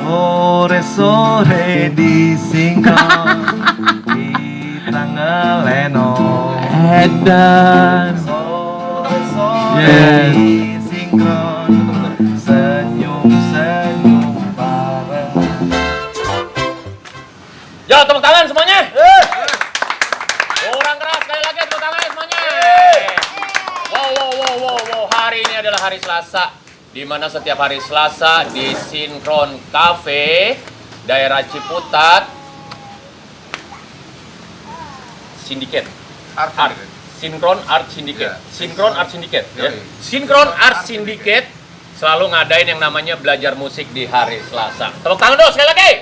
Sore-sore di sinkron kita ngelenong Edan. Sore-sore di sinkron senyum-senyum bareng. Ya, tepuk tangan semuanya. Kurang keras, sekali lagi tepuk tangan semuanya. Wow. Hari ini adalah hari Selasa, di mana setiap hari Selasa di Sinkron Cafe, daerah Ciputat, Syndicate. Sinkron Art Syndicate. Sinkron Art Syndicate. Ya. Sinkron Art Syndicate selalu ngadain yang namanya belajar musik di hari Selasa. Tepuk tangan dulu sekali lagi.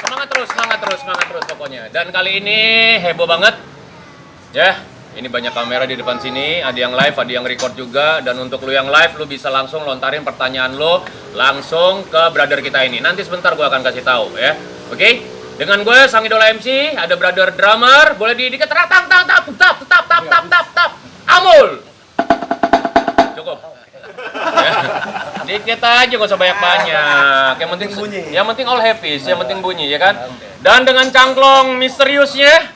Semangat terus pokoknya. Dan kali ini heboh banget. Ya, ini banyak kamera di depan sini, ada yang live, ada yang record juga. Dan untuk lu yang live, lu bisa langsung lontarin pertanyaan lu langsung ke brother kita ini. Nanti sebentar gue akan kasih tahu ya. Oke? Dengan gue sang idola MC, ada brother drummer, boleh diikat tap Amul. Cukup. Ya. Dikit aja, gak usah banyak-banyak. Yang penting bunyi. Yang penting all happy, yang penting bunyi ya kan. Dan dengan cangklong misteriusnya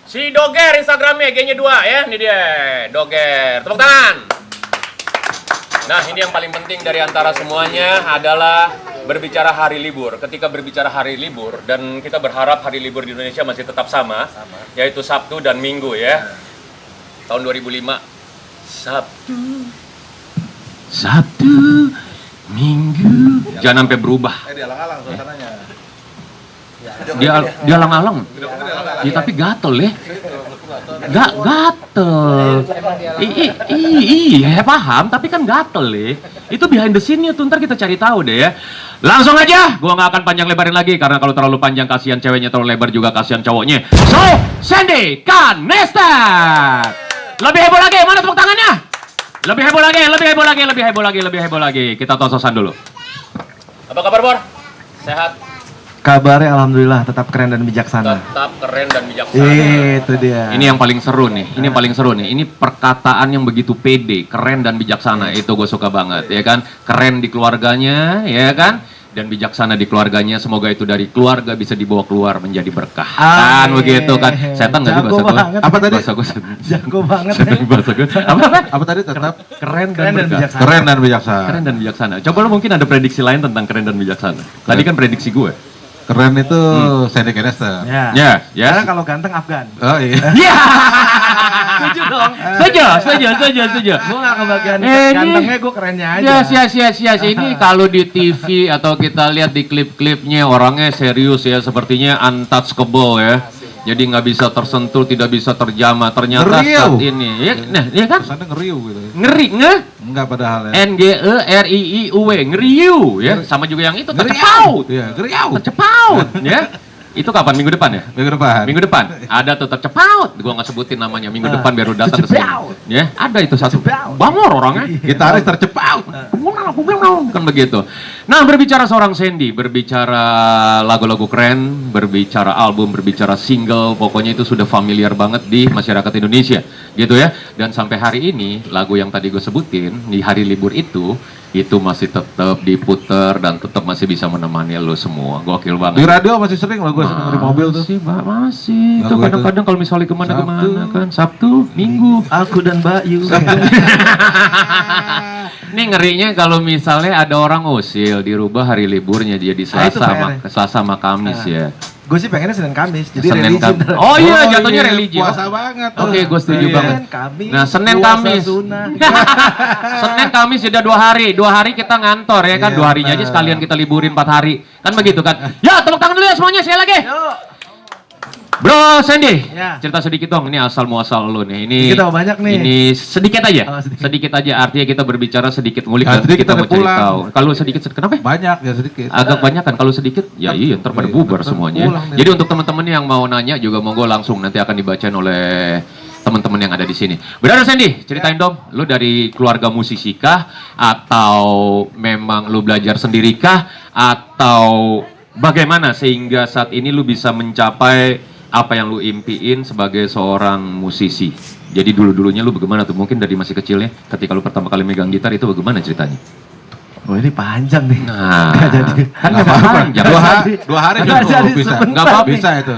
si Doger, Instagramnya G-nya 2 ya. Ini dia, Doger. Tepuk tangan. Nah, ini yang paling penting dari antara semuanya adalah berbicara hari libur. Ketika berbicara hari libur, dan kita berharap hari libur di Indonesia masih tetap sama. Yaitu Sabtu dan Minggu ya. Tahun 2005 Sabtu, Minggu, jangan sampai berubah. Dialang-alang suasananya. Dia alang-alang. Ya tapi gatel ya. Gatel. Iya paham, tapi kan gatel ya. Itu behind the scene-nya tuh, ntar kita cari tahu deh ya. Langsung aja, gua nggak akan panjang lebarin lagi karena kalau terlalu panjang kasihan ceweknya, terlalu lebar juga kasihan cowoknya. So, Sandy Kanesta. Lebih heboh lagi, mana tepuk tangannya? Lebih heboh lagi. Kita tos-tosan dulu. Apa kabar, Bor? Sehat? Kabarnya alhamdulillah tetap keren dan bijaksana. Tetap keren dan bijaksana. Itu dia. Ini yang paling seru nih. Ini perkataan yang begitu pede, keren dan bijaksana. Itu gue suka banget, ya kan? Keren di keluarganya, ya kan? Dan bijaksana di keluarganya. Semoga itu dari keluarga bisa dibawa keluar menjadi berkah. Kan begitu kan? Setan nggak sih bahasa gue? Apa tadi? Bahasa gue Jago banget. Bahasa gue. Apa tadi? Tetap keren dan bijaksana. Keren dan bijaksana. Keren dan bijaksana. Coba lo mungkin ada prediksi lain tentang keren dan bijaksana. Tadi kan prediksi gue. Keren itu Sandy Kanesta. Ya. Karena kalau ganteng Afgan. Oh iya. Setuju dong. Setuju. Gue gak kebagian gantengnya, gue kerennya aja. Yes. Ini kalau di TV atau kita lihat di klip-klipnya orangnya serius ya, sepertinya untouchable ya. Jadi nggak bisa tersentuh, tidak bisa terjamah. Ternyata saat ini, ya kan? Kesannya ngeriu gitu. Ngeri. Enggak padahal ya. NGERIIUW, ngeriu ya. Sama juga yang itu, tercepaut. Iya, ngeriu. Tercepaut, ya. Itu kapan? Minggu depan ya? Minggu depan. Ada tuh tercepaut. Gua nggak sebutin namanya. Minggu depan biar lu datang ke sini. Ya, ada itu satu. Bangor orangnya. Gitaris tercepaut. Kan begitu. Nah, berbicara seorang Sandy, berbicara lagu-lagu keren, berbicara album, berbicara single, pokoknya itu sudah familiar banget di masyarakat Indonesia, gitu ya. Dan sampai hari ini, lagu yang tadi gue sebutin di hari libur itu masih tetap diputer dan tetap masih bisa menemani lo semua. Gokil banget. Di radio masih sering lo gue di mobil tuh. Masih. Itu kadang-kadang kalau misalnya kemana-kemana kan, Sabtu, Minggu. Aku dan Bayu. Ini ngerinya kalau misalnya ada orang usil dirubah hari liburnya jadi Selasa sama Kamis ya. Gue sih pengennya Senin Kamis, jadi Senin religi. Oh iya, jatuhnya religi. Puasa banget. Oke, gue setuju banget. Kamis, nah, Senin Kamis. Senin Kamis sudah 2 hari. 2 hari kita ngantor ya kan. 2 harinya aja sekalian kita liburin 4 hari. Kan begitu kan. Ya, tepuk tangan dulu ya semuanya sekali lagi. Bro Sandy, cerita sedikit dong. Ini asal muasal lo nih. Ini kita banyak nih. Ini sedikit aja. Sedikit aja. Artinya kita berbicara sedikit ngulik dan kita mau cari tahu. Kalau sedikit kenapa? Banyak ya sedikit. Agak banyak kan kalau sedikit. Ya iya, ntar pada bubar semuanya. Jadi untuk teman-teman yang mau nanya juga monggo langsung nanti akan dibacain oleh teman-teman yang ada di sini. Brother Sandy, ceritain dong, lu dari keluarga musisi kah atau memang lu belajar sendiri kah atau bagaimana sehingga saat ini lu bisa mencapai apa yang lu impiin sebagai seorang musisi? Jadi dulu-dulunya lu bagaimana tuh? Mungkin dari masih kecilnya ketika lu pertama kali megang gitar itu bagaimana ceritanya? Oh ini panjang nih. Nah, Nggak jadi. kan Nggak nggak apa-apa. panjang. Dua hari Nggak cukup, jadi bisa. sebentar. Nggak apa-apa. Bisa itu.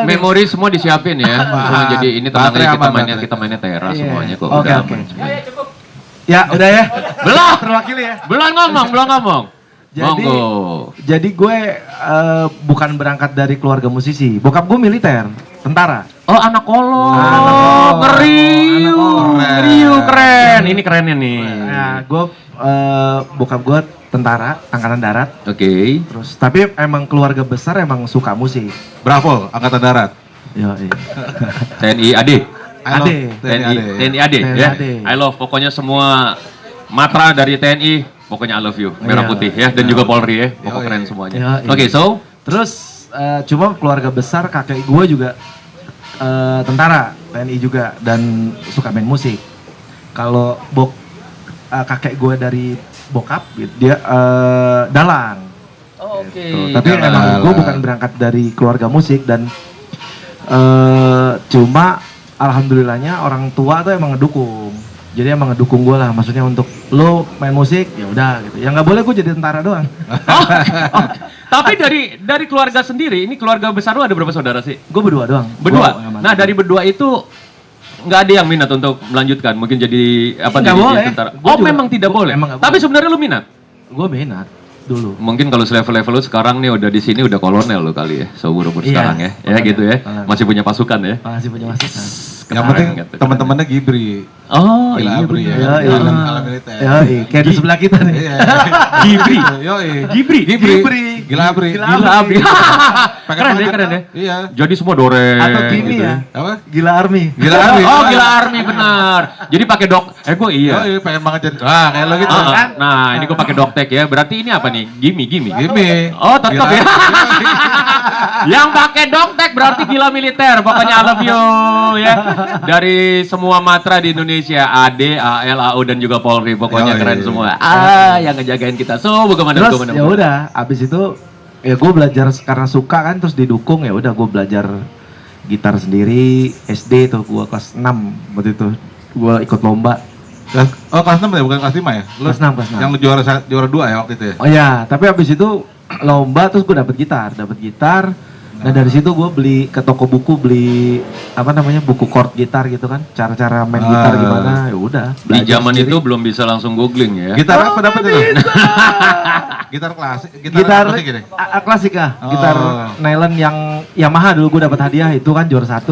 Memori semua disiapin ya. Semua jadi ini tenang Baterai aja kita aman, mainnya baterai. teras Iya. semuanya kok. Oke, Udah oke. aman. Ya udah ya. Belum. Terwakili ya. Belum ngomong. Jadi, Monggo. jadi gue bukan berangkat dari keluarga musisi. Bokap gue militer, tentara. Oh, anak kolong. Anak kolong. Ngeri. Anak kolong. Ngeri, keren. Ini kerennya nih. Nah, gue bokap gue tentara, angkatan darat. Oke. Terus, tapi emang keluarga besar emang suka musik. Bravo, Angkatan Darat. Yo, iya. TNI AD. I love Ade. TNI AD TNI ya. AD. I love pokoknya semua matra dari TNI. Pokoknya I love you. Merah Iya. putih ya. Dan juga Polri ya. Pokok Yoi. keren semuanya. Yoi. Oke, so. Terus cuma keluarga besar kakek gue juga tentara, TNI juga dan suka main musik. Kalau kakek gue dari bokap gitu, dia dalang. Oh, oke. Gitu. Tapi dalang. emang gue bukan berangkat dari keluarga musik dan cuma alhamdulillahnya orang tua tuh emang ngedukung. Jadi emang ngedukung gue lah, maksudnya untuk lo main musik ya udah gitu. Yang nggak boleh gue jadi tentara doang. Oh, tapi dari keluarga sendiri, ini keluarga besar lu ada berapa saudara sih? Gue berdua doang. Berdua. Gua Nah, dari berdua itu nggak ada yang minat untuk melanjutkan, mungkin jadi apa Nggak jadi boleh. tentara. Gua Oh, juga- memang tidak gua- boleh. emang nggak Tapi boleh. sebenarnya lu minat. gue minat dulu. Mungkin kalau level-level lu sekarang nih udah di sini udah kolonel lu kali ya, seumur-umur Iya, sekarang ya. Ya kolonel, gitu ya. kolonel. Masih punya pasukan ya. Masih punya masukan. Yang penting Keren, gitu. teman-temannya Gibri. Oh, Gila iya Abri bener. ya. Iya, iya. Alam militer. Ya, kayak di sebelah kita nih. Iya. Gibri. Yoi. Gibri. Gibri. Gila Abri. Gila Abri. Pakai Keren ya, pelajar. keren ya. Iya. Jadi semua doreng. Atau gini gitu ya. Apa? Gila Army. Gila Army. Oh, gila Army benar. Jadi pakai gue iya. Yoi, pengen banget jadi. Ah, kayak lo gitu. Ah, ah. Nah, ini gue pakai doktek ya. Berarti ini apa nih? Gimme. Gimi. Oh, tetap ya. Yang pakai doktek berarti gila militer. Pokoknya I love you ya. Dari semua matra di Indonesia, AD, AL, AU dan juga Polri. Pokoknya Yoi. keren semua. Yang ngejagain kita. So, bagaimana? Terus ya udah, abis itu ya gue belajar karena suka kan, terus didukung ya udah gue belajar gitar sendiri. SD tuh gue kelas 6 waktu itu gue ikut lomba. Oh, kelas 6 ya, bukan kelas 5 ya? Lu Kelas 6, kelas 6. Yang lu juara 2 ya waktu itu ya? Oh ya, tapi abis itu lomba terus gue dapet gitar. Nah dari situ gue beli ke toko buku, beli apa namanya, buku chord gitar gitu kan, cara-cara main gitar gimana, ya udah. Di belajar zaman sendiri. itu belum bisa langsung googling ya. Gitar apa dapet itu? Gitar klasik, gitar apa sih gini? klasik ah, Oh. gitar nylon yang Yamaha dulu gue dapat hadiah itu kan juara 1.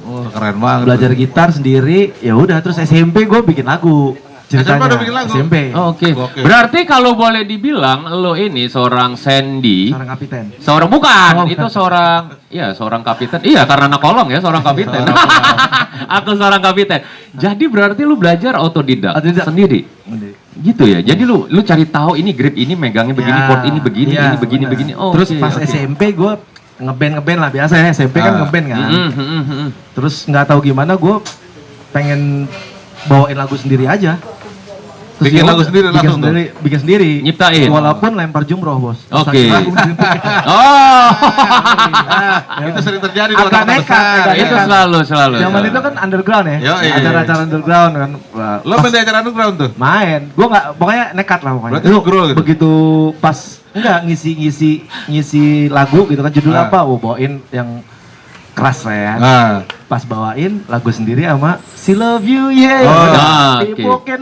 Oh, keren banget. Belajar gitar sendiri, ya udah terus SMP gue bikin lagu. Ceritanya udah bikin lagu? SMP. Oh, oke. Oke. Berarti kalau boleh dibilang lo ini seorang Sandy, Seorang kapiten. seorang bukan, Oh, itu bukan. seorang kapiten. Iya, karena anak kolong ya, seorang kapiten. Aku seorang kapiten. Jadi berarti lu belajar otodidak Otodidak. sendiri. Gitu ya. Jadi lu cari tahu ini grip ini megangnya begini, Ya, chord ini begini, iya, ini begini, benar. begini. Oh, terus oke, pas oke. SMP gue ngeband lah biasa ya, SMP kan Ah. ngeband kan. Mm. Terus nggak tahu gimana gue pengen bawain lagu sendiri aja. Terus Bikin ya lagu udah, sendiri langsung tuh? bikin sendiri. Nyiptain? Walaupun lempar jumroh bos. Oke. Lagu sendiri. Oh. Itu sering terjadi di Agak kota-kota nekat, besar. agak ya. Itu nekat. selalu. Zaman itu kan underground ya. Yoi. Acara-acara underground kan. Wah, Lo pas main di acara underground tuh? main. Gue nggak, pokoknya nekat lah pokoknya. Berarti scroll gitu? Begitu pas enggak ngisi lagu gitu kan, judul Ah. apa? Bawain yang keras lah ya. Nah. Pas bawain lagu sendiri sama She Love You Yeah. Oh, oke. People can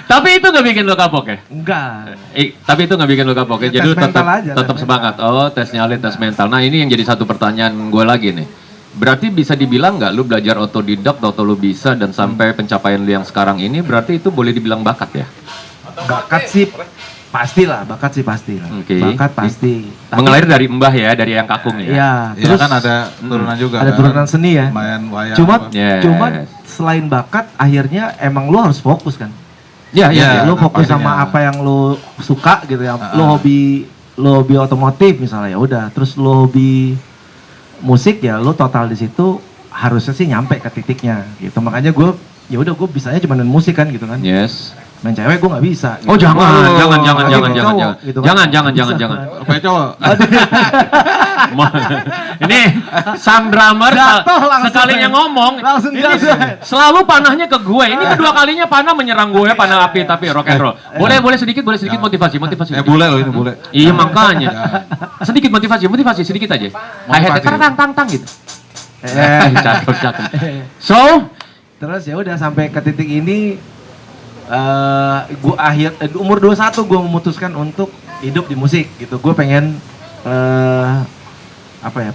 Tapi itu nggak bikin lo kapok ya? Enggak. Tapi itu nggak bikin lo kapok ya? Ya, Jadi tes lu tetap mental aja, tetap tes semangat. Oh, tes nyali, tes mental. Nah ini yang jadi satu pertanyaan gue lagi nih. Berarti bisa dibilang nggak lu belajar otodidak atau lu bisa dan sampai pencapaian lu yang sekarang ini berarti itu boleh dibilang bakat ya? Bakat sih pastilah, bakat sih pasti lah. Oke. Bakat pasti. Tapi- Mengalir dari mbah ya, dari yang kakung ya? Iya, Ya terus kan ada turunan juga. ada kan? turunan seni ya. Main wayang. Cuma apa. Yes. cuma selain bakat akhirnya emang lu harus fokus kan. Iya, iya. Iya. Lu fokus pastinya. sama apa yang lu suka gitu ya. Lu hobi otomotif misalnya, ya udah. Terus lu hobi musik ya, lu total di situ harusnya sih nyampe ke titiknya gitu. Makanya gue ya udah gue bisanya cuma main musik kan gitu kan. Yes. Main cewek gue nggak bisa. Oh jangan, Wah, jangan, apalagi main cowok, gitu kan. jangan, Bisa jangan. Apa ya cowok? Ini sang drummer Jatuh langsung, sekalinya men. ngomong, Langsung ini jatuh. selalu panahnya ke gue. Ini kedua kalinya panah menyerang gue, panah api tapi rock and roll. Boleh sedikit motivasi. Bule loh ini bule. Iya makanya. Sedikit motivasi sedikit aja. Hi-hat tang gitu. Cakep. So, Terus ya udah sampai ke titik ini gua umur 21 gua memutuskan untuk hidup di musik gitu. Gue pengen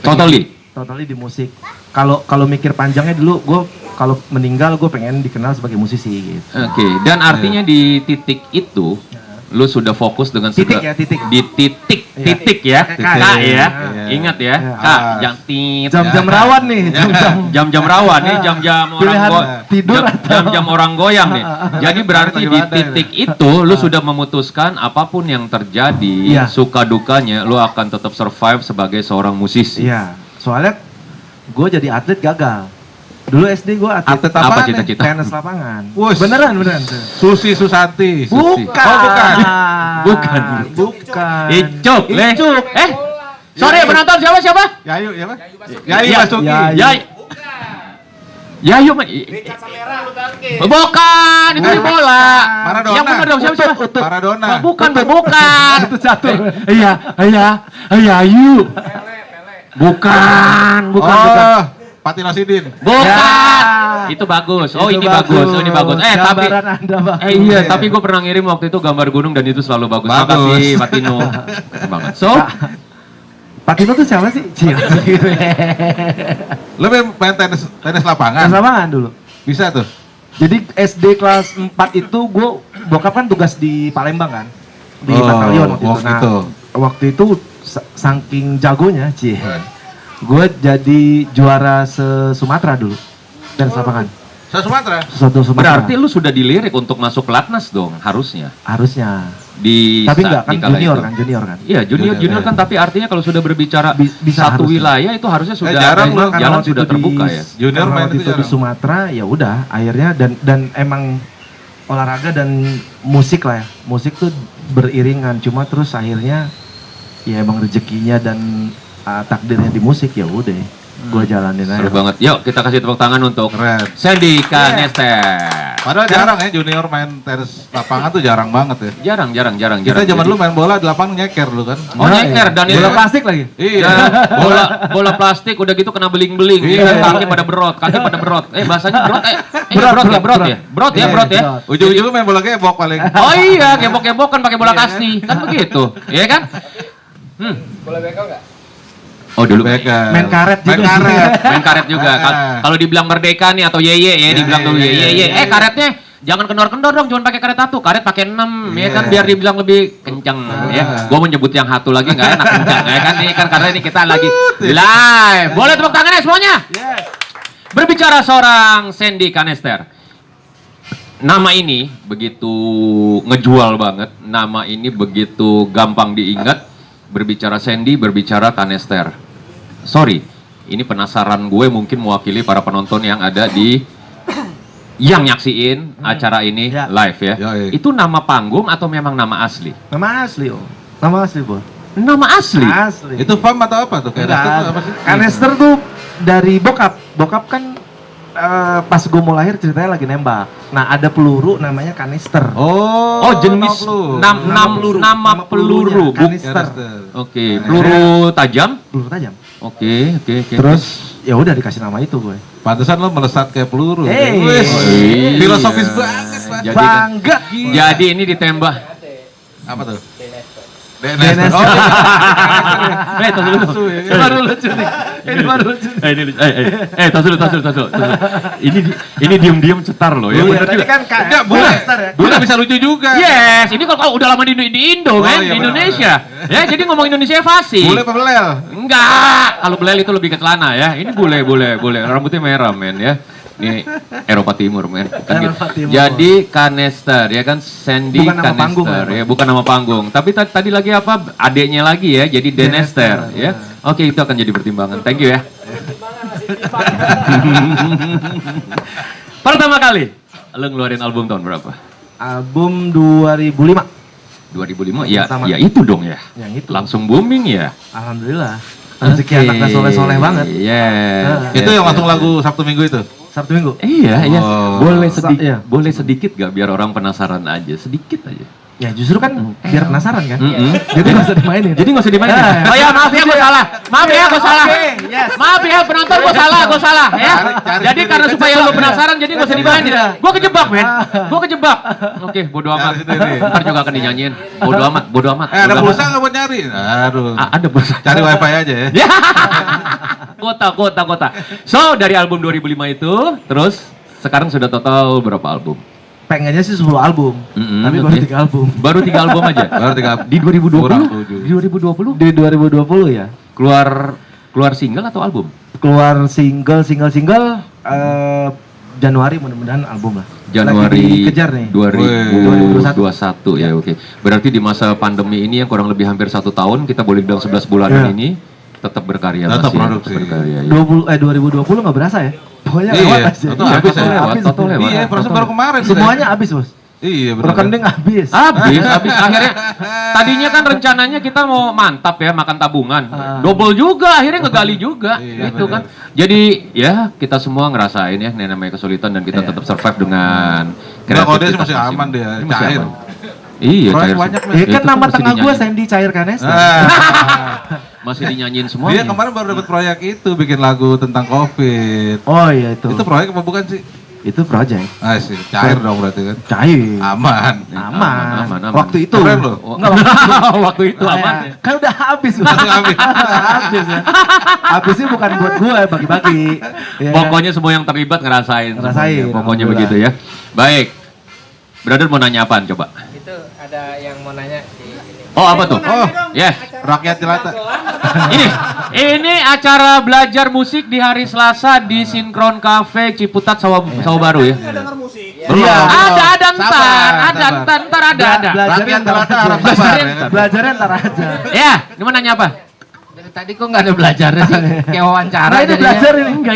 totally di musik. Kalau mikir panjangnya dulu gue kalau meninggal gue pengen dikenal sebagai musisi gitu. Oke, dan artinya di titik itu lu sudah fokus dengan Titik segala- ya, titik. di titik Iya. titik ya, K K ya. ya, Iya. ingat ya, Iya. K, jangan tit, Jam-jam rawan nih, jam-jam jam-jam rawan nih, jam-jam orang Pilihan tidur atau- jam-jam orang goyang nih. Jadi berarti Lagi di badai titik itu lu sudah memutuskan apapun yang terjadi, Iya. suka dukanya, lu akan tetap survive sebagai seorang musisi. Iya, soalnya gue jadi atlet gagal. Dulu SD gue atlet Atlet Apa apaan nih? cita-cita? tenis lapangan. Wush. Beneran. Susi Susanti. Bukan. Oh bukan. Bukan. Icuk, Le. Icuk. Sorry penonton siapa? Yayu ya Pak? Ya, Yayu Basuki. Ya. Yayu mah. Bukan, itu di bola. Maradona. Yang benar dong siapa? Maradona. Oh, bukan. Itu catur. Yayu. Bukan. Oh, Patino Sidin. Bukan. Ya. Itu bagus. Oh, Itu ini bagus. Oh, ini bagus. Tapi Gambaran Anda bagus. iya, tapi gue pernah ngirim waktu itu gambar gunung dan itu selalu bagus. Bagus. Makasih, Patino. Keren banget. So, Patino tuh siapa sih? Lu main tenis lapangan? Tenis lapangan dulu. Bisa tuh. Jadi SD kelas 4 itu gue bokap kan tugas di Palembang kan. Di Oh, batalion waktu itu. waktu itu. Waktu itu saking jagonya, gue jadi juara se-Sumatera dulu. Dan lapangan. Sumatera. Satu Sumatera. berarti lu sudah dilirik untuk masuk pelatnas dong, harusnya. harusnya. Di Tapi enggak kan di kala junior itu. kan, junior kan. Iya, junior Junior, kan, tapi artinya kalau sudah berbicara Bisa satu harusnya. wilayah itu harusnya sudah jarang ada loh, Karena jalan waktu sudah itu terbuka ya. Junior karena main waktu itu itu di jarang. Sumatera ya udah akhirnya dan emang olahraga dan musik lah ya. Musik tuh beriringan cuma terus akhirnya ya emang rezekinya dan takdirnya di musik ya udah. Gua jalanin aja. Seru banget. Yuk kita kasih tepuk tangan untuk Keren. Sandy Kanester. Padahal jarang ya junior main tenis lapangan tuh jarang banget ya. Jarang. Kita zaman dulu main bola di lapangan nyeker lu kan. Oh nyeker dan bola itu plastik lagi. Iya. bola plastik udah gitu kena beling-beling, Iya. kaki pada berot, bahasanya berot, Berot. berot ya. Ujung-ujungnya main bola gebok paling. Oh iya, gebok-gebokan pakai bola kasti, kan begitu, iya kan? Bola bekel nggak? Oh dulu Bekel. Main karet Main juga. karet. main karet juga. Kalau dibilang merdeka nih atau yeye ya, dibilang tuh yeye. Karetnya jangan kendor-kendor dong, jangan pakai karet satu, karet pakai 6 ya kan biar dibilang lebih kenceng ya. Gua menyebut yang satu lagi nggak enak kenceng ya kan ini kan karena ini kita lagi live. Boleh tepuk tangannya semuanya. Berbicara seorang Sandy Kanester. Nama ini begitu ngejual banget, nama ini begitu gampang diingat. Berbicara Sandy, berbicara Kanester. Sorry, ini penasaran gue mungkin mewakili para penonton yang ada di yang nyaksiin acara ini Ya. live ya. Yoi. Itu nama panggung atau memang nama asli? Nama asli, oh. Nama asli, Bos. Nama asli. Asli. Itu fam atau apa tuh? Kayak Enggak, itu apa sih? Kanister tuh dari bokap. Bokap kan pas gue mau lahir ceritanya lagi nembak. Nah ada peluru namanya kanister. Oh, jenis nama peluru. Kanister. Oke, peluru tajam. Peluru tajam. Oke. Terus ya udah dikasih nama itu gue. Pantesan lo melesat kayak peluru. Hey. Wis, Iya. filosofis banget, Pak. Jadi- Bangga. Jadi ini ditembak. Apa tuh? Denester. Oh, Tas dulu. Ini baru lucu nih. Ini baru lucu. Tas dulu. Ini diem cetar loh ya. Iya, Bener tadi juga. kan Enggak, boleh. Kanister ya. Boleh bisa lucu juga. Yes, ini kalau udah lama di Indo Oh, kan, iya, di benar, Indonesia. Ya, jadi ngomong Indonesia fasih. Boleh apa belel? Enggak, kalau belel itu lebih ke celana ya. Ini boleh. Rambutnya merah men ya. Ini Eropa Timur men. Kan gitu. Eropa Timur. Jadi Kanester ya kan, Sandy Bukan nama panggung, Kanester ya, ya, bukan nama panggung. Tapi tadi lagi apa? Adeknya lagi ya, jadi Denester ya. Oke, itu akan jadi pertimbangan. Thank you ya. Pertama kali lo ngeluarin album tahun berapa? Album 2005. 2005 ya, Pertama. ya itu dong ya. Yang itu. Langsung booming ya. Alhamdulillah. Rezeki anak gak soleh-soleh banget. Yes. Itu yang langsung lagu Sabtu Minggu itu. Sabtu Minggu. Iya, iya. Oh. Iya. Boleh sedikit gak biar orang penasaran aja, sedikit aja. Ya justru kan biar penasaran kan. Mm-mm. Jadi nggak usah dimainin. Jadi nggak usah dimainin. Oh ya maaf ya, gue salah. Maaf ya, gue salah. Yes. Maaf ya penonton, gue salah ya. Cari Jadi sendiri. karena supaya lo penasaran, jadi nggak usah dimainin. Iya. Gue kejebak men, gue kejebak. Oke, bodo amat. Cari sendiri. Ntar juga akan dinyanyiin. Bodo amat. Ada Bodo amat. pulsa nggak buat nyari? Aduh. Ada pulsa. Cari wifi aja ya. Ya. Kota. So dari album 2005 itu, terus sekarang sudah total berapa album? Pengennya sih 10 album, Mm-mm, tapi oke. baru 3 album. Baru 3 album aja. Baru 3 Di 2020? Kurang 7. Di 2020 Di 2020 ya, keluar single atau album? keluar single Januari mudah-mudahan album lah. Lagi Januari dikejar nih. 2021 ya, oke. Berarti di masa pandemi ini yang kurang lebih hampir 1 tahun, kita boleh bilang 11 bulanan Iya. ini tetap berkarya Tetap masih, produksi. berkarya ya. 2020 nggak berasa ya. Pokoknya Iya, lewat aja. total habis ya. Total lewat. Iya, perasaan baru kemarin. Semuanya habis bos. Iya, benar. Rekening habis. Habis akhirnya tadinya kan rencananya kita mau mantap ya makan tabungan. Double juga akhirnya ngegali juga Iya, gitu kan. Jadi ya kita semua ngerasain ya namanya kesulitan dan kita Iya. tetap survive dengan Enggak, kalau dia kreativitas masih aman dia, Ini masih cair. aman. Iya, Proyek cair. banyak, Ya kan Itu nama mesti tengah gue dinyanyiin. Sandy Cair Kanesta. Masih dinyanyiin semua. Dia kemarin baru dapat proyek itu bikin lagu tentang Covid. Oh iya itu. Itu proyek apa bukan sih? Itu project. Ah sih, cair dong berarti kan. Cair. Aman. Aman. aman. Waktu itu. Keren loh. Enggak, Waktu itu aman. ya. Kan udah habis. Bos. Langsung habis. Habis ya. Habisnya bukan buat gue bagi-bagi. Ya. Pokoknya semua yang terlibat ngerasain. Ngerasain, semuanya. Pokoknya alhamdulillah. begitu ya. Baik. Brother mau nanya apaan coba? Itu ada yang mau nanya di ini. Oh apa tuh? Oh, Ya. rakyat jelata. Ini acara belajar musik di hari Selasa di Sinkron Cafe Ciputat Sawah Baru ya. Belum. Iya. Ada Sabar, ntar ada. Rakyat jelata harap Belajar sabar. yang- ya kan? Belajarnya ntar aja. Ya, ini mau nanya apa? Dari tadi kok nggak ada belajarnya sih? Kayak wawancara Nah, ini jadinya. belajar ini. Enggak,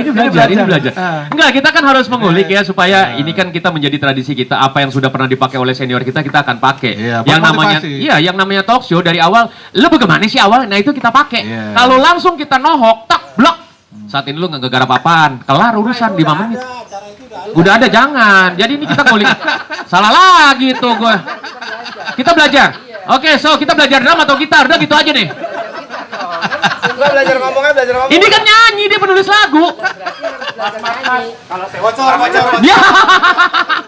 ini belajar. Enggak, kita kan harus mengulik ya supaya ini kan kita menjadi tradisi kita, apa yang sudah pernah dipakai oleh senior kita akan pakai. Iya, yang namanya bermotivasi. yang namanya talk show dari awal, lu bagaimana sih awal? Nah, itu kita pakai. Iya. Kalau langsung kita nohok, tak blok. Saat ini lu nggak garap apaan, kelar urusan 5 menit. Udah ada, jangan. Jadi ini kita ngulik. Salah lagi tuh gue. Kita belajar. Oke, so kita belajar drum atau gitar, udah gitu aja nih. Enggak belajar ngomongnya, belajar ngomong. Ini kan nyanyi, dia penulis lagu. Bocor. Ya,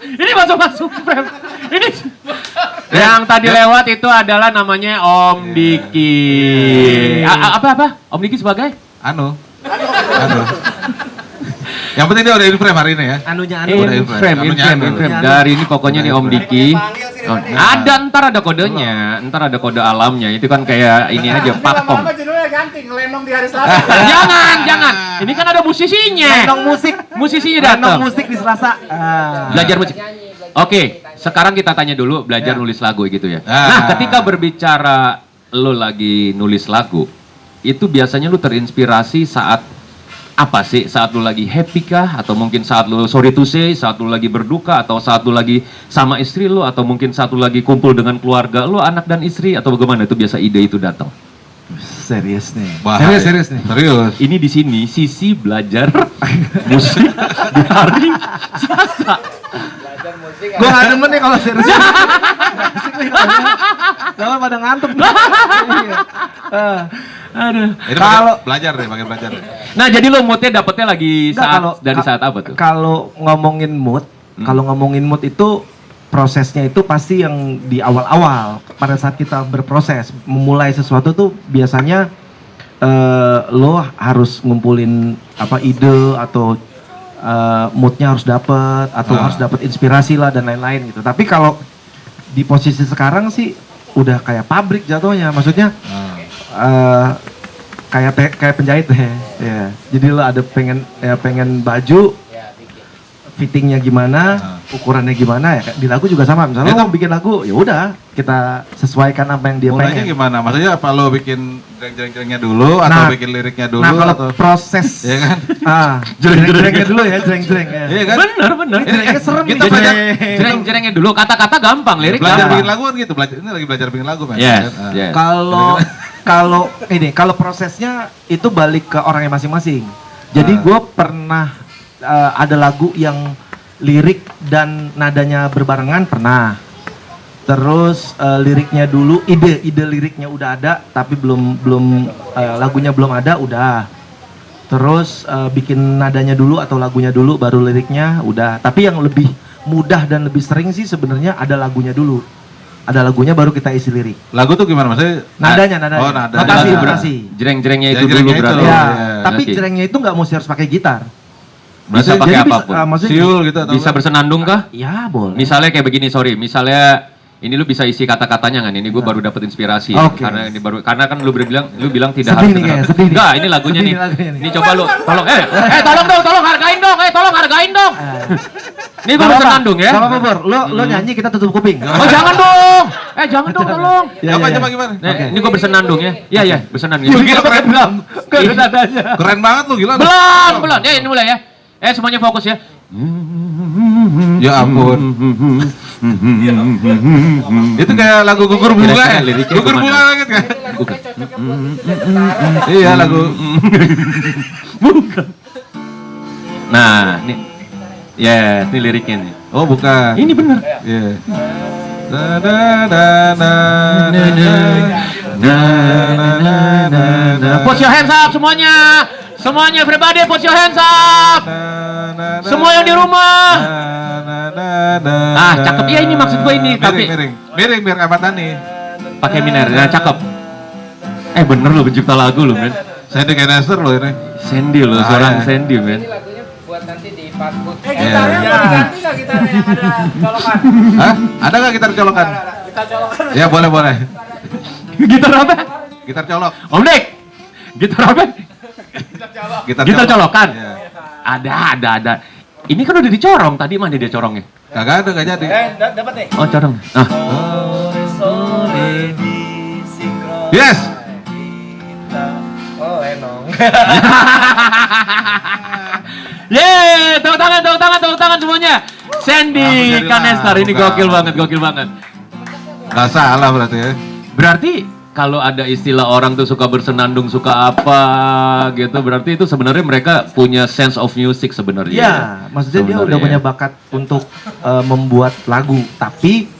ini masuk frame. Ini yang tadi lewat itu adalah namanya Om Diki. Apa? Om Diki sebagai? Anu. Yang penting dia udah in frame hari ini ya. Anunya Udah In frame. Dari ini pokoknya nih Om Diki. Oh, ntar ada kodenya, ntar ada kode alamnya. Itu kan kayak ini aja, patkom. Judulnya ganti, ngelenong di hari Selasa. Jangan. Ini kan ada musisinya. Lenong musik. Musisinya Lenong datang. musik di Selasa. Belajar musik. Oke, sekarang kita tanya dulu belajar nulis lagu gitu ya. Ah. Nah, ketika berbicara lo lagi nulis lagu, itu biasanya lo terinspirasi saat apa sih? Saat lo lagi happy kah? Atau mungkin saat lo sorry to say, saat lo lagi berduka, atau saat lo lagi sama istri lo, atau mungkin saat lo lagi kumpul dengan keluarga lo, anak dan istri, atau bagaimana itu biasa ide itu datang? Serius nih. Bahaya. Serius nih. Serius. Ini di sini sisi belajar musik di hari Selasa. Belajar musik. Gue gak demen nih kalau serius. Kalau pada ngantuk. Iya. Aduh. Ini Kalau- belajar deh, pakai belajar deh. Nah, jadi lo moodnya dapetnya lagi Enggak, saat dari saat apa tuh? Kalau ngomongin mood, itu prosesnya itu pasti yang di awal-awal pada saat kita berproses memulai sesuatu tuh biasanya lo harus ngumpulin apa ide atau moodnya harus dapet atau harus dapet inspirasi lah dan lain-lain gitu. Tapi kalau di posisi sekarang sih udah kayak pabrik jatuhnya, maksudnya kayak penjahit deh, ya. Jadi lo ada pengen baju, fittingnya gimana, ukurannya gimana ya. Di lagu juga sama. Misalnya lo mau bikin lagu, ya udah kita sesuaikan apa yang dia Mulainya pengen. gimana? Maksudnya apa lo bikin jreng-jrengnya dulu atau Nah, bikin liriknya dulu Nah kalau atau proses, Iya kan? jreng-jrengnya dulu ya, jreng-jreng. Ya. Iya kan? Bener. Jrengnya serem Kita nih. belajar Jereng-jerengnya dulu, kata-kata gampang, lirik belajar gampang. bikin lagu kan gitu. Belajar ini lagi belajar bikin lagu kan. Yes, Ah. yes. Kalau kalau prosesnya itu balik ke orangnya masing-masing. Jadi gue pernah ada lagu yang lirik dan nadanya berbarengan pernah. Terus liriknya dulu, ide liriknya udah ada, tapi belum lagunya belum ada, udah. Terus bikin nadanya dulu atau lagunya dulu, baru liriknya, udah. Tapi yang lebih mudah dan lebih sering sih sebenarnya ada lagunya dulu. Ada lagunya baru kita isi lirik. Lagu tuh gimana maksudnya? Nadanya. Oh, nada. Notasi. Jreng-jrengnya itu Jreng-jrengnya dulu itu. berarti. Ya, Oke. tapi Oke. jrengnya itu nggak mesti harus pakai gitar. Bisa Jadi pakai Jadi bisa, apapun. maksudnya Siul gitu atau Bisa bersenandung kah? ya boleh. Misalnya kayak begini, sorry. Misalnya ini lu bisa isi kata-katanya kan? Ini gue baru dapat inspirasi. Oke. Karena kan lu bilang tidak Sedih harus nih dengar. kayaknya, sedih nih. Enggak, ini lagunya Sedih nih. nih lagunya nih. Ini coba lu, tolong tolong hargain dong, tolong hargain dong. Ini gue Gak apa-apa, bersenandung ya. gak apa-apa, Bor. Lo nyanyi, kita tutup kuping. Oh jangan dong, jangan dong, tolong. Ya, Apa ya, coba ya. gimana? Nih, ini gue bersenandung ya. Iya, bersenandung. Gila, keren. Gak ada nadanya. Keren banget lu gila. Belum. Ya, ini mulai ya. Semuanya fokus ya. Ya ampun. Itu kayak lagu gugur bunga Kira-kira ya? liriknya Gugur kemana? bunga banget kan? Iya lagu. Nah, nih. Ya, ini liriknya nih. Oh bukan. Ini bener. Iya. Da da da da da da. Put your hands up semuanya. Semuanya everybody put your hands up. Semua yang di rumah. Ah, cakep ya ini maksud gue ini, tapi miring biar kamatan nih. pakai minor. Nah, cakep. Bener lo pencipta lagu lo, men. Saya dengan Nasser loh ini. Sandy lo, seorang Sandy, men. Ini lagunya buat nanti di fast food. gitarnya boleh ganti nggak gitarnya yang ada colokan? Hah? Ada nggak gitar colokan? Kita colokan. Ya boleh. Gitar apa? Gitar colok. Om Dik. Gitar apa? Gitar colokan. Iya. Ada. Ini kan udah dicorong, tadi mana dia corongnya? Kagak ada, nggak jadi. Dapat nih. Oh, corong. Ah. Yes. Oh, Lenong. Yeay, tepuk tangan semuanya. Sandy Alhamdulillah, Kanester, ini bukan. gokil banget. Nggak salah berarti ya. Berarti kalau ada istilah orang tuh suka bersenandung, suka apa gitu, berarti itu sebenarnya mereka punya sense of music sebenarnya. Iya, maksudnya dia udah Sebenarnya. punya bakat untuk membuat lagu. Tapi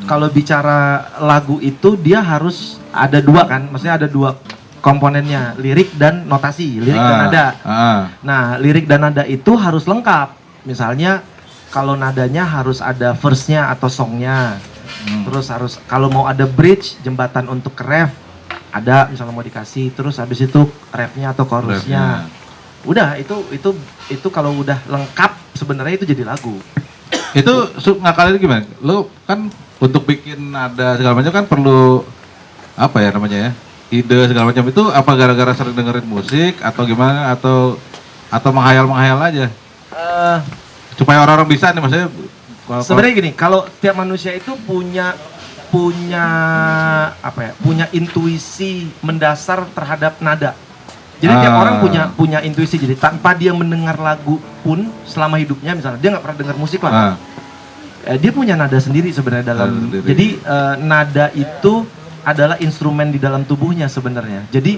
kalau bicara lagu itu dia harus ada dua kan, maksudnya ada dua komponennya, lirik dan notasi, lirik dan nada. Nah, lirik dan nada itu harus lengkap. Misalnya kalau nadanya harus ada verse-nya atau song-nya. Terus harus kalau mau ada bridge, jembatan untuk ke ref, ada misalnya mau dikasih, terus habis itu refnya atau chorusnya. Udah itu kalau udah lengkap sebenarnya itu jadi lagu. Itu ngakalin gimana? Lu kan untuk bikin nada segala macam kan perlu apa ya namanya ya? Ide segala macam itu apa gara-gara sering dengerin musik atau gimana atau menghayal aja? Supaya orang-orang bisa nih maksudnya. Sebenarnya gini, kalau tiap manusia itu punya apa ya? Punya intuisi mendasar terhadap nada. Jadi tiap orang punya intuisi. Jadi tanpa dia mendengar lagu pun selama hidupnya, misalnya dia nggak pernah dengar musik lah. Dia punya nada sendiri sebenarnya dalam. Jadi nada itu adalah instrumen di dalam tubuhnya sebenarnya. Jadi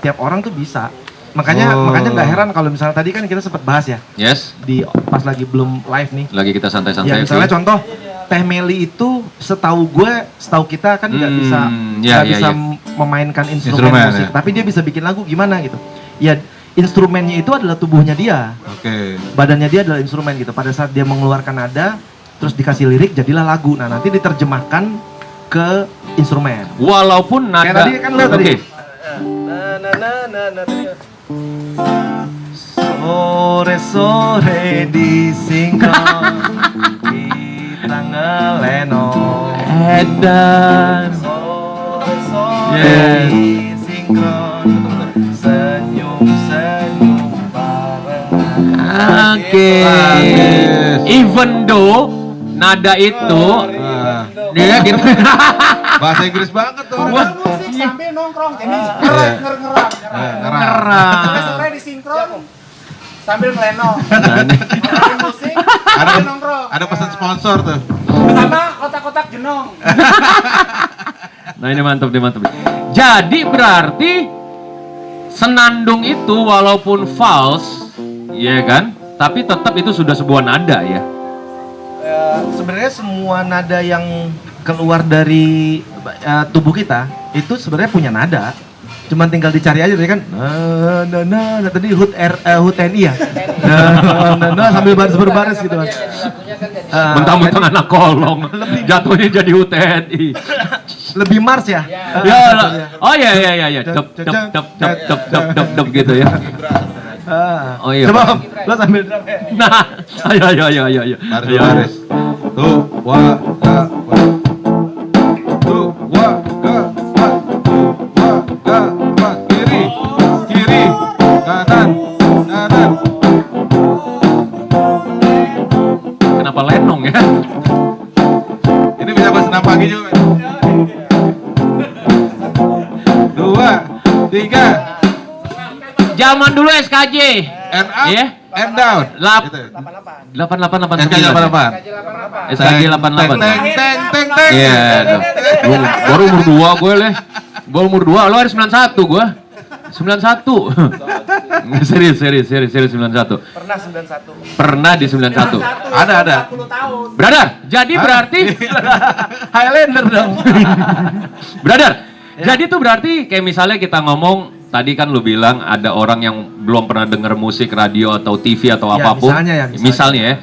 tiap orang tuh bisa. Makanya nggak heran kalau misalnya tadi kan kita sempat bahas ya. Yes. Di pas lagi belum live nih. Lagi kita santai-santai. Ya misalnya contoh Teh Meli itu setahu kita kan nggak bisa memainkan instrumen musik, tapi dia bisa bikin lagu gimana gitu. Ya instrumennya itu adalah tubuhnya dia. Badannya dia adalah instrumen gitu. Pada saat dia mengeluarkan nada, terus dikasih lirik jadilah lagu. Nah nanti diterjemahkan ke instrumen. Walaupun nada. Kayak tadi kan lo tadi. Sore di Singkong kita ngelenong Edan. sore di Singkong senyum bareng. Oke. Even though nada itu dia gitu. Bahasa Inggris banget tuh. Musik sambil nongkrong. Jadi ngerang. Sampai sore disinkron. Sambil ngelenong. Dengerin musik, sambil nongkrong. Ada pesan sponsor tuh. Sama kotak-kotak jenong. Nah ini mantap nih, mantap. Jadi berarti senandung itu walaupun false, ya kan? Tapi tetap itu sudah sebuah nada ya. Sebenarnya semua nada yang keluar dari tubuh kita itu sebenarnya punya nada. Cuman tinggal dicari aja tadi kan. Tadi hut TNI ya. Sambil berbaris gitu kan. Mentang-mentang anak kolong, jatuhnya jadi UTNI. Lebih Mars ya. Oh ya. Dep gitu ya. Oh iya. Coba Om, lo sambil drum ya. Nah, ayo. Baris. Tuh, wa, ga, wa. Tuh, wa, ga, wa. Tuh, wa, ga, wa. Kiri, kanan. Kenapa lenong ya? Ini bisa pas senam pagi juga. 2, 3. Zaman dulu SKJ. And up, Iya. and down. Gitu. 8889. SKJ 88. Teng. Iya. Baru umur 2 gue leh. Baru umur 2, lo hari 91 gue. 91. Serius 91. Pernah di 91. Ada. 10 tahun. Brother, jadi berarti Highlander dong. Brother, jadi tuh berarti kayak misalnya kita ngomong tadi kan lu bilang ada orang yang belum pernah denger musik, radio atau TV atau Ya, apapun. misalnya ya.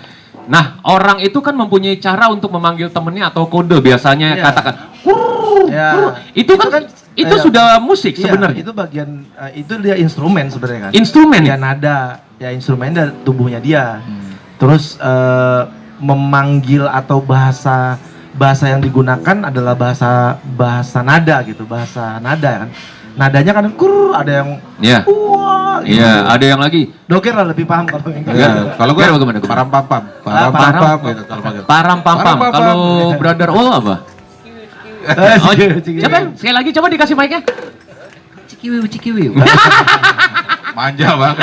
Nah, orang itu kan mempunyai cara untuk memanggil temennya atau kode biasanya Iya. katakan. Ya. Itu sudah musik Iya, sebenarnya. itu bagian itu dia instrumen sebenarnya kan. Instrumen Ya ya. nada, ya instrumen dari tubuhnya dia. Terus memanggil atau bahasa yang digunakan adalah bahasa nada gitu, bahasa nada kan. Nadanya kan ada yang Iya. wah gitu. Iya, ada yang lagi. Doker lah lebih paham kalau yang gitu. Iya, kalau gue Gimana, gimana? param-pam gitu kalau panggil. Param-pam. Param-pam. Kalau brother apa? Oh, siapa? Sekali lagi coba dikasih mic-nya. Cikiwiu. Manja banget.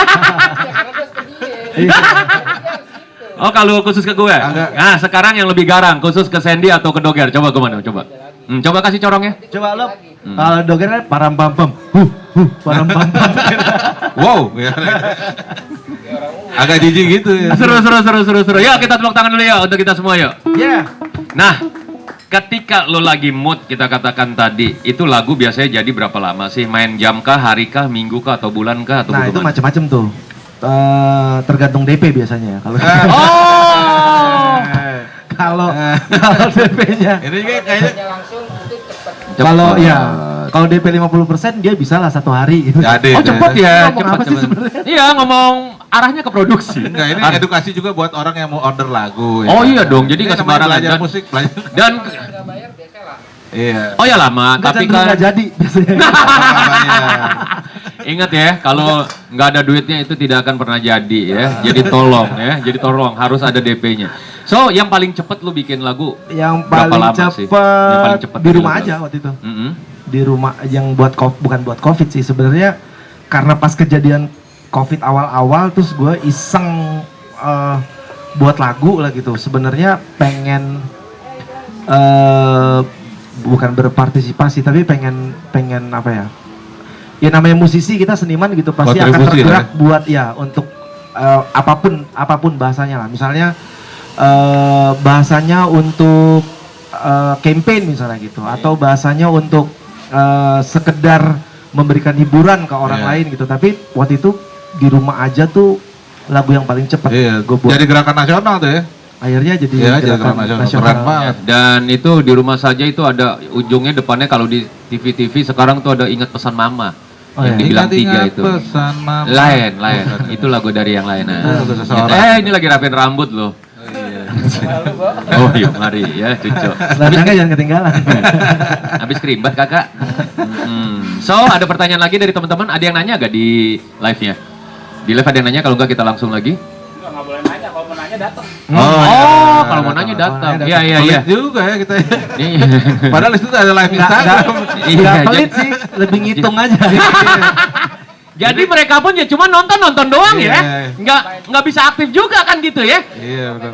Oh, kalau khusus ke gue. Agak. Nah, sekarang yang lebih garang khusus ke Sandy atau ke Doger. Coba gimana? Coba. Coba kasih corongnya. Coba lo kalau Doker kan param pam pam. Param pam pam. Wow. Agak jijik gitu ya. Seru. Yuk kita tepuk tangan dulu ya untuk kita semua yuk. Ya. Nah, ketika lo lagi mood kita katakan tadi, itu lagu biasanya jadi berapa lama sih? Main jam kah, hari kah, minggu kah, atau bulan kah, atau Nah, itu bagaimana? macam-macam tuh. Tergantung DP biasanya ya kalau Oh. kalau DP-nya. Ini kayaknya Kalau ya, kalau DP 50% dia bisa lah 1 hari gitu. jadi. Oh cepat ya, Ngomong cepat. apa sih sebenarnya? Iya ngomong arahnya ke produksi. Enggak, ini edukasi juga buat orang yang mau order lagu. Oh ya. iya dong, jadi Ini nggak namanya sembarangan, belajar kan? musik, belajar. Dan Iya. oh ya lama, Nggak, tapi cenderung kan nggak jadi biasanya. ingat ya, kalau nggak ada duitnya itu tidak akan pernah jadi ya. Jadi tolong harus ada DP-nya. So yang paling cepet lu bikin lagu Yang berapa paling lama sih? cepet Yang paling cepet di bikin rumah lagu. aja waktu itu. Mm-mm. Di rumah yang bukan buat COVID sih sebenarnya, karena pas kejadian COVID awal-awal terus gue iseng buat lagu lah gitu. Sebenarnya pengen bukan berpartisipasi tapi pengen apa ya? Ya namanya musisi, kita seniman gitu pasti akan Kontribusi tergerak lah ya. buat ya untuk apapun bahasanya lah. Misalnya bahasanya untuk campaign misalnya gitu, atau bahasanya untuk sekedar memberikan hiburan ke orang Iya. lain gitu. Tapi waktu itu di rumah aja tuh lagu yang paling cepat Iya, gue buat. jadi gerakan nasional tuh ya. Akhirnya jadi Iya, jadi gerakan gerakan nasional. nasional. Keren banget. Dan itu di rumah saja itu ada ujungnya depannya kalau di TV sekarang tuh ada ingat pesan mama. Oh, yang iya. dibilang Ingat-ingat 3 itu. pesan mama. Lain. Itu lagu dari yang lain. Lagu seseorang. Ini lagi rapiin rambut loh. Oh iya, mari ya cucu. Selanjutnya jangan ketinggalan. Habis kerimbat kakak. So ada pertanyaan lagi dari teman-teman. Ada yang nanya gak di live-nya? Di live ada yang nanya, kalau enggak kita langsung lagi. Nggak boleh nanya, kalau mau nanya datang. Oh, kalau mau nanya datang. Kalau Iya iya iya. Pelit juga ya kita. Iya. Padahal itu ada live Instagram. Iya, Nggak jadi- pelit sih, lebih ngitung aja. Jadi mereka pun ya cuma nonton doang Iya. ya. Nggak bisa aktif juga kan gitu ya. Iya benar.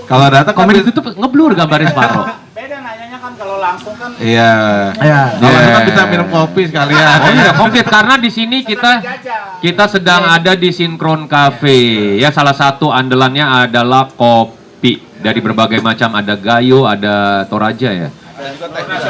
Kalau data Komen ditutup ngeblur gambarnya separuh. Beda nanyanya kan kalau langsung kan Iya. Ya. Kalau Iya. kita bisa minum kopi sekalian. Oh iya, komplit karena di sini kita sedang ada di Sinkron Cafe. Ya, salah satu andalannya adalah kopi dari berbagai macam, ada Gayo, ada Toraja ya.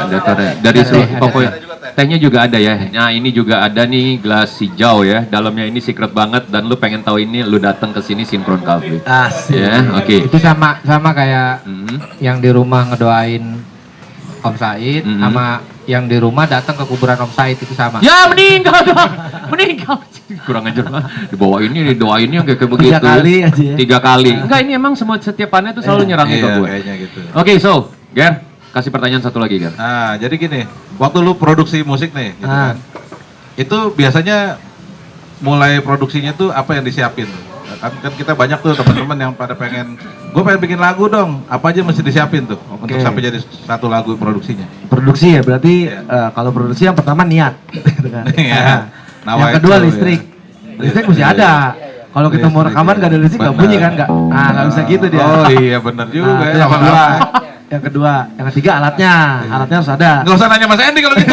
Ada Toraja. Dari seluruh pokoknya. Tehnya juga ada ya. Nah, ini juga ada nih gelas hijau ya. Dalamnya ini secret banget dan lu pengen tahu ini, lu datang ke sini Sinkron Cafe. Asik. Ya, oke. Itu sama kayak Mhm. yang di rumah ngedoain Om Said Mhm. sama yang di rumah datang ke kuburan Om Said itu sama. Ya meninggal dong, meninggal. Kurang ajar banget. Dibawa ini, didoainnya kayak begitu. 3 kali aja ya. 3 kali. Enggak, ini emang semua setiap panen itu selalu nyerang ke Iya, gue. kayaknya gitu. Oke, so, Ger, kasih pertanyaan satu lagi, Ger. Nah, jadi gini, waktu lu produksi musik nih, gitu Ah. kan, itu biasanya mulai produksinya tuh apa yang disiapin? Kan kita banyak tuh teman-teman yang pada pengen, gue pengen bikin lagu dong, apa aja mesti disiapin tuh untuk sampai jadi satu lagu produksinya? Produksi ya, berarti Iya. kalau produksi yang pertama niat. Gitu kan. Iya. Nah, Nawa yang kedua itu, listrik. ya. Listrik mesti ada. Kalau kita mau Listrik, rekaman ya. nggak ada listrik nggak Benar. bunyi kan nggak? Nah nggak bisa gitu dia. Oh iya bener juga. Nah, itu ya, yang kedua. apa-apa. Yang kedua, yang ketiga alatnya. Alatnya harus ada. Nggak usah nanya Mas Endi kalau gitu.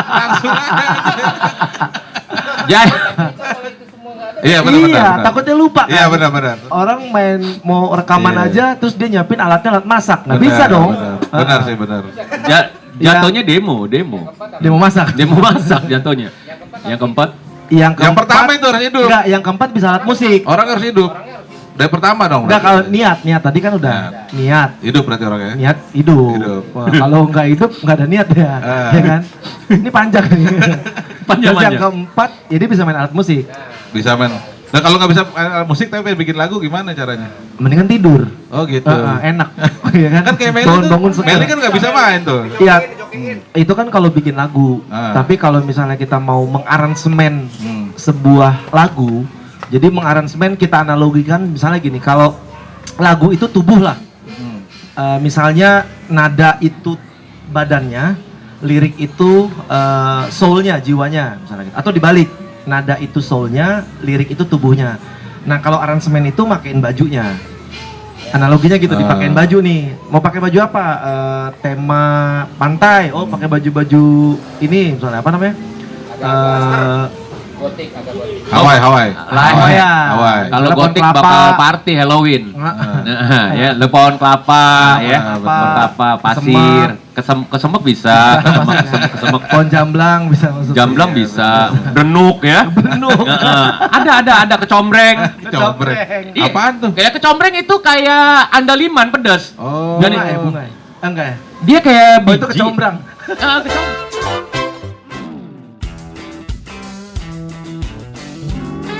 Langsung aja. Jadi, Iya benar-benar. Iya, takutnya lupa kan. Iya benar-benar. Orang main mau rekaman Iya. aja, terus dia nyiapin alatnya alat masak. Nggak Benar, bisa dong. Benar, benar sih benar. jatuhnya demo. Dia mau masak. Demo masak jatuhnya. Yang keempat, Yang pertama itu harus hidup. Enggak, yang keempat bisa alat musik. Orang harus hidup. Dari pertama dong. Enggak, berarti. kalau niat tadi kan udah niat. Hidup berarti orangnya. Niat hidup. Hidup. Wah, kalau nggak hidup nggak ada niat ya, ya kan? Ini panjang nih. Panjang, Terus yang panjang. keempat, jadi bisa main alat musik. Bisa men. Nah kalau nggak bisa musik tapi pengen bikin lagu gimana caranya? Mendingan tidur. Oh gitu. Enak, ya kan? Kan kayak Meli tuh. Bangun seger. Meli kan nggak bisa main tuh. Iya, itu kan kalau bikin lagu. Ah. Tapi kalau misalnya kita mau mengaransemen Hmm. sebuah lagu, jadi mengaransemen kita analogikan misalnya gini, kalau lagu itu tubuh lah. Hmm. Misalnya nada itu badannya, lirik itu soulnya, jiwanya, misalnya gitu. Atau dibalik, nada itu soulnya, lirik itu tubuhnya. Nah kalau aransemen itu makein bajunya. Analoginya gitu, dipakein baju nih. Mau pakai baju apa? Tema pantai. Oh, pakai baju-baju ini misalnya apa namanya? Hawaii. ya. Hawaii. kalau Pohon gotik kelapa. bakal party Halloween. Nah, ya, le pohon kelapa, ya, kelapa, pohon kelapa, pasir, kesemek bisa, kesemek, Pohon jamblang bisa masuk. jamblang bisa, benuk ya. Benuk. Ada kecombreng. Cobrek. Iya, Apaan tuh? Kayak kecombreng itu kayak andaliman pedas. Oh. Dan Bunga ya, bunga ya? Enggak ya? dia kayak Oh, itu biji. kecombrang. Kecombrang.